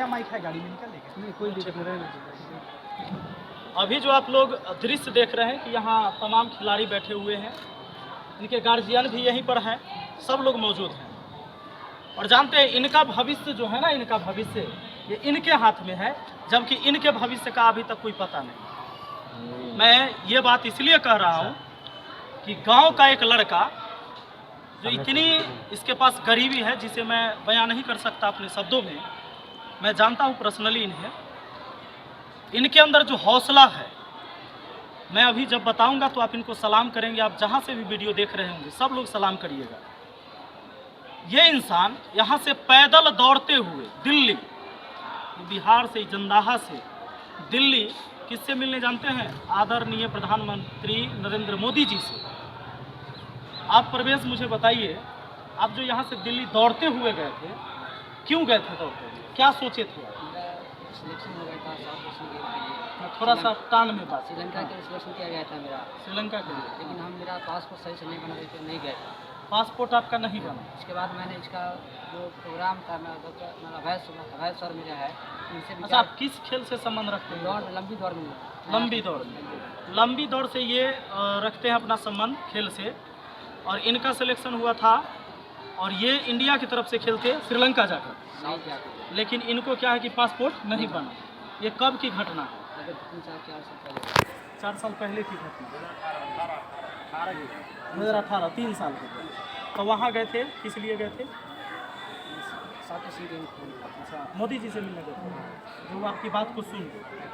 नया माइक है गाड़ी में, निकल लेगा, नहीं कोई दिक्कत नहीं। अभी जो आप लोग दृश्य देख रहे हैं कि यहाँ तमाम खिलाड़ी बैठे हुए हैं, इनके गार्जियन भी यहीं पर हैं, सब लोग मौजूद हैं और जानते हैं इनका भविष्य जो है ना, इनका भविष्य ये इनके हाथ में है, जबकि इनके भविष्य का अभी तक कोई पता नहीं। मैं ये बात इसलिए कह रहा हूँ कि गांव का एक लड़का जो इतनी इसके पास गरीबी है जिसे मैं बयां नहीं कर सकता अपने शब्दों में, मैं जानता हूँ पर्सनली इन्हें, इनके अंदर जो हौसला है, मैं अभी जब बताऊंगा तो आप इनको सलाम करेंगे। आप जहाँ से भी वीडियो देख रहे होंगे सब लोग सलाम करिएगा। ये इंसान यहाँ से पैदल दौड़ते हुए दिल्ली, बिहार से जंदाहा से दिल्ली किससे मिलने जानते हैं? आदरणीय प्रधानमंत्री नरेंद्र मोदी जी से। आप प्रवेश मुझे बताइए, आप जो यहाँ से दिल्ली दौड़ते हुए गए थे, क्यों गए थे दौड़ते हुए, क्या सोचे थे? सिलेक्शन हो गया था साउथ एशियन गेम के लिए। थोड़ा सा कान में बात। श्रीलंका के लिए सिलेक्शन किया गया था मेरा, श्रीलंका के लिए, लेकिन मेरा पासपोर्ट सही से नहीं बना था, नहीं गया था। पासपोर्ट आपका नहीं बना। उसके बाद मैंने इसका जो प्रोग्राम था, मेरा अभय सर मेरा है, उनसे भी। अच्छा, आप किस खेल से संबंध रखते हैं? दौड़, लंबी दौड़ में। लंबी दौड़ में, लंबी दौड़ से ये रखते हैं अपना संबंध खेल से, और इनका सिलेक्शन हुआ था और ये इंडिया की तरफ से खेलते श्रीलंका जाकर, साउथ जाकर, लेकिन इनको क्या है कि पासपोर्ट नहीं बना। ये कब की घटना है? अगर 3-4 साल पहले, 4 साल पहले की घटना, 2018, 3 साल पहले। तो वहाँ गए थे, किस लिए गए थे? साउथ एशियन गेम खेलने। अच्छा, मोदी जी से मिलने गए थे, जो आपकी बात को सुन,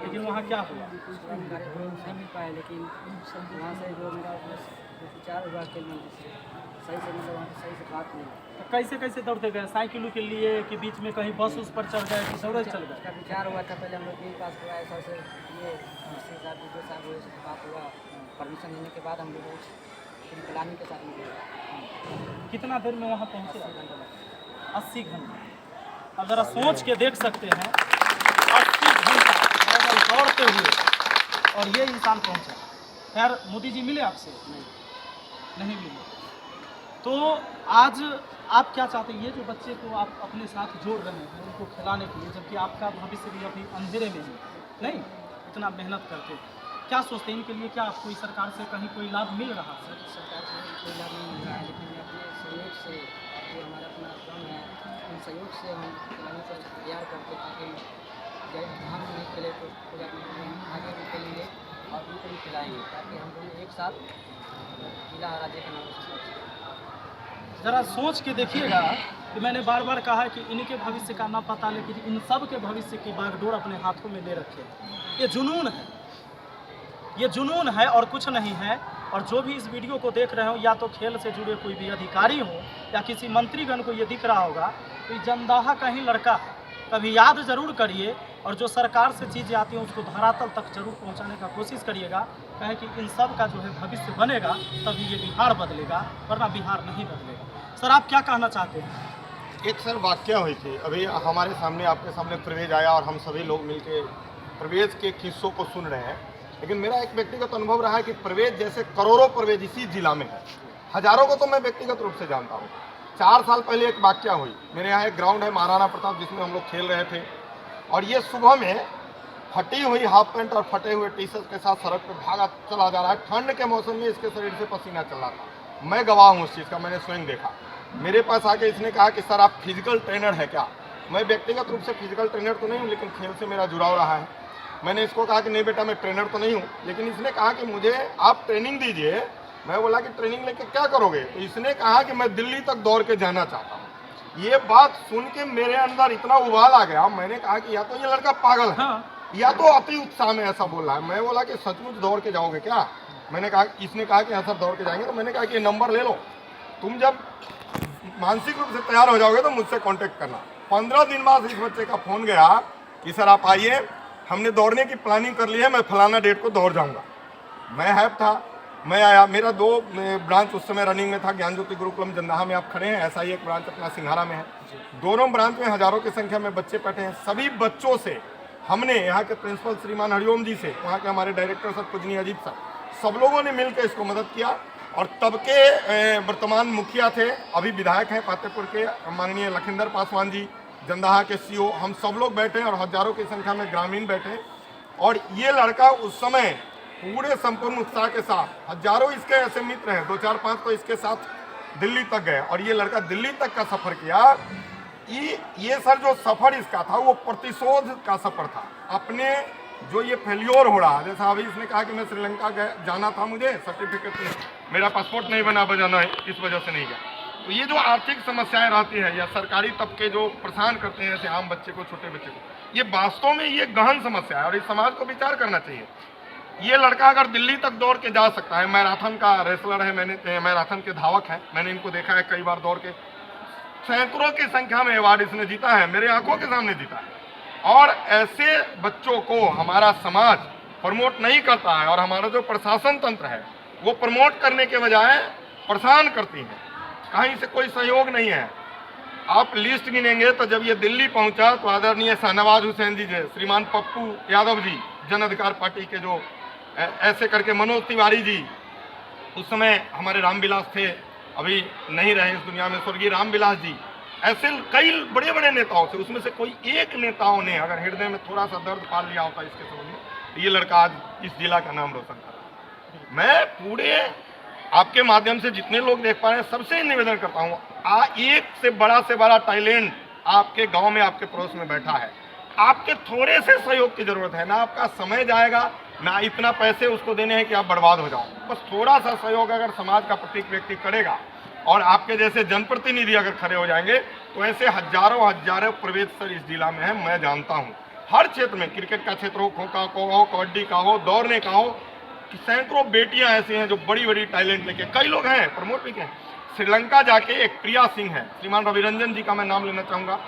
लेकिन वहाँ क्या हुआ? नहीं मिल पाया, लेकिन वहाँ से जो मेरा विचार हुआ खेल में सही से, मतलब वहाँ सही से बात नहीं। तो कैसे कैसे दौड़ते गए? साइकिलों के लिए कि बीच में कहीं बस उस पर चढ़ गए कि दौड़े चल गए? उसका विचार हुआ था, पहले हम लोग गेम पास हुआ, सर से ये साहब वीडियो साहब हुए, से बात हुआ, परमिशन लेने के बाद हम लोग पूरी प्लानिंग के साथ निकले। कितना देर में वहाँ पहुँचे? 80 घंटे लगा। 80 घंटे। अब जरा सोच के देख सकते हैं, 80 घंटा पैदल दौड़ते हुए और ये इंसान पहुँचा। खैर, मोदी जी मिले आपसे? नहीं मिले। तो आज आप क्या चाहते हैं? ये जो बच्चे को आप अपने साथ जोड़ रहे हैं उनको खिलाने के लिए, जबकि आपका भविष्य भी अभी अंधेरे में है, नहीं इतना मेहनत करते, क्या सोचते हैं इनके लिए? क्या कोई सरकार से कहीं कोई लाभ मिल रहा है? सरकार से कोई लाभ नहीं मिल रहा है, लेकिन अपने सहयोग से, जो हमारा अपना काम है, उन सहयोग से हम खिलाने को तैयार करते, ताकि जब हम नहीं खेले तो हम आगे भी खेलेंगे और उनको भी खिलाएंगे, ताकि हम दोनों एक साथ जिला राज्य के नाम से। ज़रा सोच के देखिएगा कि मैंने बार बार कहा है कि इनके भविष्य का ना पता, लेकिन इन सब के भविष्य की बागडोर अपने हाथों में ले रखे। ये जुनून है, ये जुनून है और कुछ नहीं है। और जो भी इस वीडियो को देख रहे हो, या तो खेल से जुड़े कोई भी अधिकारी हो या किसी मंत्रीगण को ये दिख रहा होगा, तो ये जंदाहा का ही लड़का है। कभी याद ज़रूर करिए, और जो सरकार से चीज़ें आती हैं उसको धरातल तक जरूर पहुंचाने का कोशिश करिएगा, कहें कि इन सब का जो है भविष्य बनेगा, तभी ये बिहार बदलेगा, वरना बिहार नहीं बदलेगा। सर, आप क्या कहना चाहते हैं? एक सर वाकया हुई थी अभी हमारे सामने, आपके सामने प्रवेश आया और हम सभी लोग मिलके प्रवेश के किस्सों को सुन रहे हैं, लेकिन मेरा एक व्यक्तिगत अनुभव रहा है कि प्रवेश जैसे करोड़ों प्रवेश इसी जिला में है, हजारों को तो मैं व्यक्तिगत रूप से जानता हूँ। 4 साल पहले एक वाकया हुई, मेरे यहाँ एक ग्राउंड है महाराणा प्रताप, जिसमें हम लोग खेल रहे थे, और ये सुबह में फटी हुई हाफ पैंट और फटे हुए टी शर्ट के साथ सड़क पर भागा चला जा रहा है। ठंड के मौसम में इसके शरीर से पसीना चल रहा था, मैं गवाह हूँ उस चीज़ का, मैंने स्वयं देखा। मेरे पास आके इसने कहा कि सर आप फिजिकल ट्रेनर है क्या? मैं व्यक्तिगत रूप से फिजिकल ट्रेनर तो नहीं हूँ, लेकिन खेल से मेरा जुड़ाव रहा है। मैंने इसको कहा कि नहीं बेटा मैं ट्रेनर तो नहीं हूँ, लेकिन इसने कहा कि मुझे आप ट्रेनिंग दीजिए। मैं बोला कि ट्रेनिंग लेके क्या करोगे? तो इसने कहा कि मैं दिल्ली तक दौड़ के जाना चाहता हूँ। ये बात सुन के मेरे अंदर इतना उबाल आ गया, मैंने कहा कि या तो ये लड़का पागल है, या तो अति उत्साह में ऐसा बोल रहा है। मैं बोला कि सचमुच दौड़ के जाओगे क्या? मैंने कहा, इसने कहा कि हाँ सर दौड़ के जाएंगे। तो मैंने कहा कि ये नंबर ले लो, तुम जब मानसिक रूप से तैयार हो जाओगे तो मुझसे कांटेक्ट करना। 15 दिन बाद इस बच्चे का फोन गया कि सर आप आइए, हमने दौड़ने की प्लानिंग कर ली है, मैं फलाना डेट को दौड़ जाऊंगा। मैं हैप था, मैं आया। मेरा 2 ब्रांच उस समय रनिंग में था, ज्ञान ज्योति गुरुकुलम जंदाहा में आप खड़े हैं, ऐसा ही एक ब्रांच अपना सिंघारा में है। दोनों ब्रांच में हजारों की संख्या में बच्चे बैठे हैं। सभी बच्चों से हमने, यहाँ के प्रिंसिपल श्रीमान हरिओम जी से, वहाँ के हमारे डायरेक्टर सर पूजनीय अजीत सर, सब लोगों ने मिलकर इसको मदद किया। और तब के वर्तमान मुखिया थे, अभी विधायक हैं पातेपुर के, माननीय लखिंदर पासवान जी, जंदाहा के सीओ, हम सब लोग बैठे हैं और हजारों की संख्या में ग्रामीण बैठे हैं। और ये लड़का उस समय पूरे संपूर्ण उत्साह के साथ, हजारों इसके ऐसे मित्र हैं, 2-4-5 तो इसके साथ दिल्ली तक गए और ये लड़का दिल्ली तक का सफर किया। ये सर जो सफर इसका था वो प्रतिशोध का सफर था। अपने जो ये फेल्योर हो रहा है, जैसा अभी इसने कहा कि मैं श्रीलंका जाना था, मुझे सर्टिफिकेट मेरा पासपोर्ट नहीं बना बजाना है, इस वजह से नहीं गया। तो ये जो आर्थिक समस्याएं रहती है या सरकारी तबके जो परेशान करते हैं ऐसे आम बच्चे को, छोटे बच्चे को, ये वास्तव में ये गहन समस्या है और इस समाज को विचार करना चाहिए। ये लड़का अगर दिल्ली तक दौड़ के जा सकता है, मैराथन का रेसलर है, मैंने मैराथन के धावक है, मैंने इनको देखा है कई बार दौड़ के, सैकड़ों की संख्या में अवार्ड इसने जीता है, मेरे आंखों के सामने जीता है। और ऐसे बच्चों को हमारा समाज प्रमोट नहीं करता है और हमारा जो प्रशासन तंत्र है वो प्रमोट करने के बजाय परेशान करती है, कहीं से कोई सहयोग नहीं है। आप लिस्ट गिनेंगे तो जब ये दिल्ली पहुंचा तो आदरणीय शाहनवाज हुसैन जी, श्रीमान पप्पू यादव जी, जन अधिकार पार्टी के जो ऐसे करके मनोज तिवारी जी, उस समय हमारे रामविलास थे, अभी नहीं रहे इस दुनिया में, स्वर्गीय रामविलास जी, ऐसे कई बड़े बड़े नेताओं से, उसमें से कोई एक नेताओं ने अगर हृदय में थोड़ा सा दर्द पाल लिया होता इसके समझ में, तो ये लड़का आज इस जिला का नाम रोशन कर। मैं पूरे आपके माध्यम से जितने लोग देख पा रहे हैं सबसे निवेदन करता हूँ, एक से बड़ा टैलेंट आपके गांव में, आपके पड़ोस में बैठा है। आपके थोड़े से सहयोग की जरूरत है, ना आपका समय जाएगा, ना इतना पैसे उसको देने हैं कि आप बर्बाद हो जाओ। बस थोड़ा सा सहयोग अगर समाज का प्रत्येक व्यक्ति करेगा और आपके जैसे जनप्रतिनिधि अगर खड़े हो जाएंगे तो ऐसे हजारों प्रवेश सर इस जिला में है। मैं जानता हूँ हर क्षेत्र में, क्रिकेट का क्षेत्र हो, खो का हो, कबड्डी का हो, दौड़ने का हो, कि सैकड़ों बेटियां ऐसी हैं जो बड़ी बड़ी टैलेंट लेके, कई लोग हैं प्रमोट भी के। श्रीलंका जाके एक प्रिया सिंह है, श्रीमान रविरंजन जी का मैं नाम लेना चाहूँगा,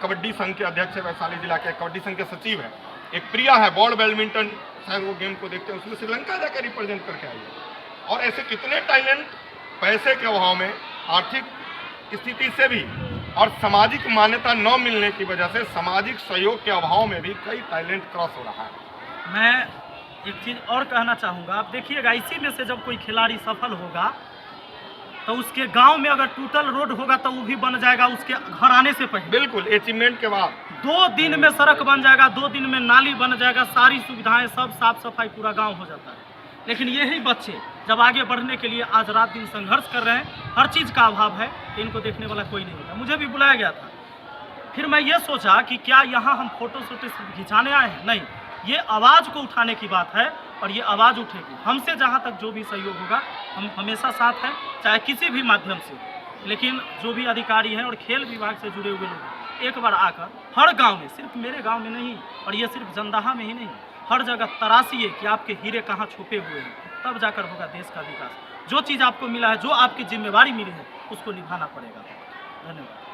कबड्डी संघ के अध्यक्ष है, वैशाली जिला के कबड्डी संघ के सचिव है। एक प्रिया है, बॉल बैडमिंटन, शायद वो गेम को देखते हैं, उसमें श्रीलंका जाकर रिप्रेजेंट करके आई है। और ऐसे कितने टैलेंट पैसे के अभाव में, आर्थिक स्थिति से भी और सामाजिक मान्यता न मिलने की वजह से, सामाजिक सहयोग के अभाव में भी कई टैलेंट क्रॉस हो रहा है। मैं एक चीज़ और कहना चाहूँगा, आप देखिएगा इसी में से जब कोई खिलाड़ी सफल होगा तो उसके गांव में अगर टूटल रोड होगा तो वो भी बन जाएगा उसके घर आने से पहले। बिल्कुल, अचीवमेंट के बाद 2 दिन में सड़क बन जाएगा, 2 दिन में नाली बन जाएगा, सारी सुविधाएं, सब साफ सफाई, पूरा गांव हो जाता है। लेकिन यही बच्चे जब आगे बढ़ने के लिए आज रात दिन संघर्ष कर रहे हैं, हर चीज़ का अभाव है, इनको देखने वाला कोई नहीं होता। मुझे भी बुलाया गया था, फिर मैं ये सोचा कि क्या यहाँ हम फोटो शोटो खिंचाने आए हैं? नहीं, ये आवाज़ को उठाने की बात है और ये आवाज़ उठेगी। हमसे जहाँ तक जो भी सहयोग होगा हम हमेशा साथ हैं, चाहे किसी भी माध्यम से। लेकिन जो भी अधिकारी हैं और खेल विभाग से जुड़े हुए लोग एक बार आकर हर गांव में, सिर्फ मेरे गांव में नहीं और ये सिर्फ जंदाहा में ही नहीं, हर जगह तराशिए कि आपके हीरे कहाँ छुपे हुए हैं, तब जाकर होगा देश का विकास। जो चीज़ आपको मिला है, जो आपकी जिम्मेवारी मिली है, उसको निभाना पड़ेगा। धन्यवाद।